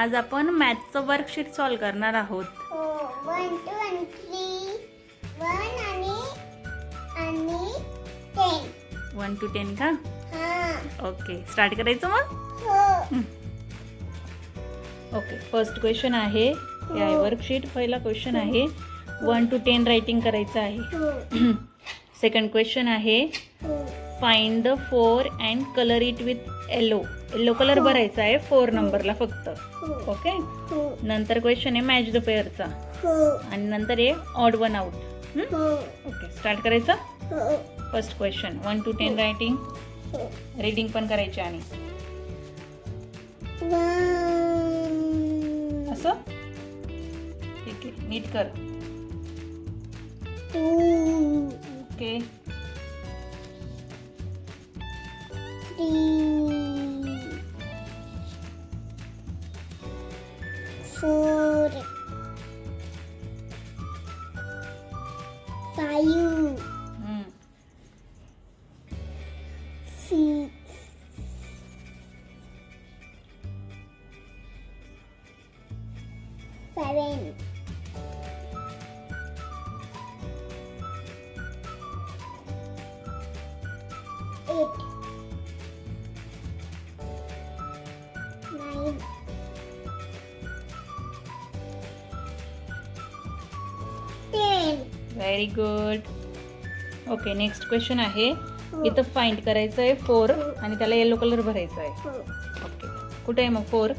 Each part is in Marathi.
आज आपण मॅथचं वर्कशीट सॉल्व करणार आहोत. 1 2 आणि 3 1 आणि 10. 1 to 10 का? हां. ओके, स्टार्ट करायचं मग. हो. ओके, फर्स्ट क्वेश्चन आहे या वर्कशीट. पहिला क्वेश्चन आहे 1 to 10 रायटिंग करायचं आहे. हो. सेकंड क्वेश्चन आहे हो. Find the 4 and colour it with yellow colour भरायचा आहे 4 नंबरला फक्त. ओके, हो. नंतर क्वेश्चन आहे मॅच द पेअरचा हो. आणि नंतर आहे ऑड वन आउट. हो. ओके, स्टार्ट करायचं. हो. फर्स्ट क्वेश्चन 1 to 10 रायटिंग, हो. रीडिंग पण करायची आणि 1 असं. ठीक आहे, नीट कर. 2 okay, 3 4 5 6 7 8 9 10. Very good. Okay, next question आहे इथं फाइंड करायचं आहे 4 आणि त्याला येलो कलर भरायचा आहे. हो. ओके, कुठे आहे मग 4?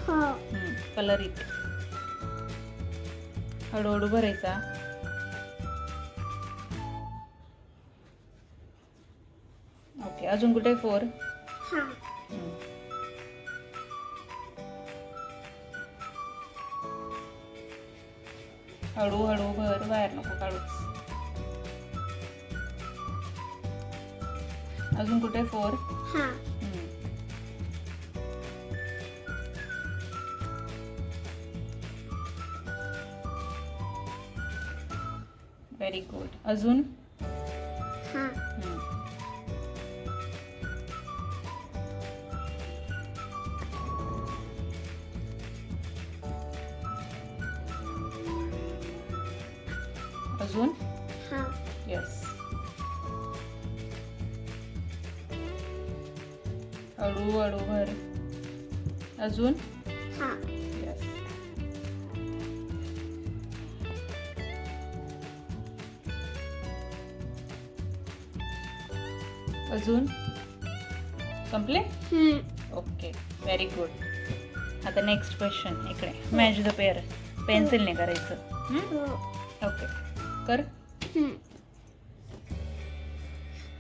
हो. Colour it. हळूहळू भरायचा. ओके, अजून कुठे 4? हा. हळूहळू भर, बाहेर नको काढूच. अजून कुठे 4? हा. Very good. अजून हा. अजून हा. येस. हळूहळू भर. अजून हा. येस. अजून संपले. Okay, very good. आता नेक्स्ट क्वेश्चन इकडे मॅच द पेअर पेन्सिलने करायचं. हो. ओके, कर.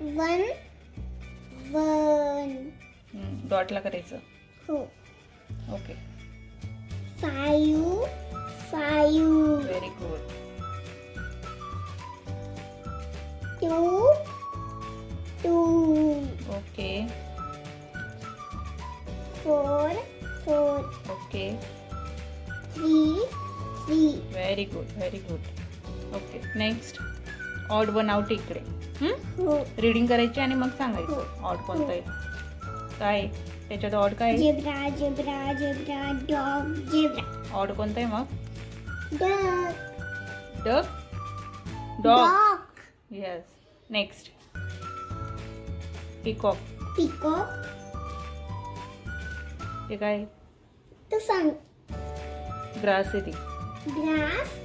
1 1 डॉटला करायचं. हो. Okay, 5 5 very good. 2 2 okay. 4 4 okay, 3 3 very good, very good. Okay, next odd one out इकडे. हो. रीडिंग करायची आणि मग सांगायचं ऑड कोणतं आहे. काय त्याच्यात ऑड काय आहे? Zebra zebra zebra dog zebra odd कोणतं आहे मग? Dog duck, dog. Dog yes. Next peacock. Peacock. ते काय? तू सांग. ग्रास आहे ती. Grass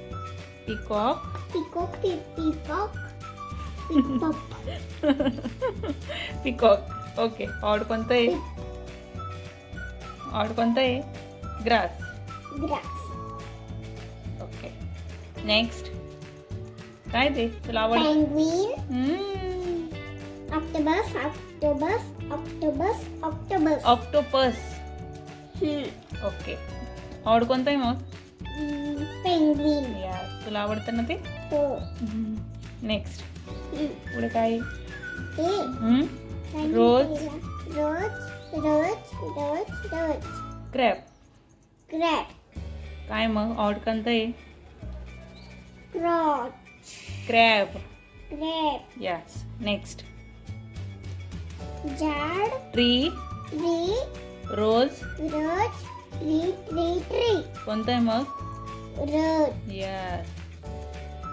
peacock. Peacock peacock peacock peacock. Okay, odd कोणतं आहे? ऑड कोणतं आहे? ग्रास. ग्रास. ओके, नेक्स्ट काय ते तुला आवड? Penguin ऑक्टोबस ऑक्टोबस ऑक्टोबस ऑक्टोबस octopus. ओके, ऑड कोणतं आहे मग? पेंग्विन. या तुला आवडतं ना ते. हो. नेक्स्ट पुढे काय? ते रोज. रोज रोज रोज रोज क्रॅप. क्रॅप. काय मग ऑड कोणतं आहे? क्रॉच क्रॅब. क्रॅप. यस. नेक्स्ट झाड tree. Tree rose. Rose tree कोणतं आहे मग? रथ. Yes,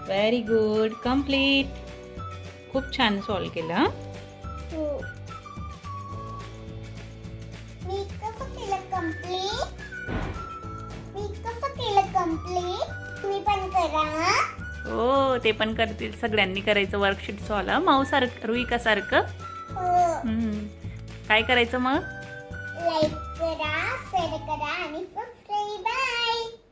very good, complete. खूप छान सॉल्व केलं हा. हो. मी कसं केलं कम्प्लीट? तुम्ही पण करा. हो, ते पण करतील. सगळ्यांनी करायचं वर्कशीट सॉल्व. माऊ सारखं, रुईका सारखं. काय करायचं मग? लाईक करा, शेअर करा आणि सबस्क्राईब. बाय.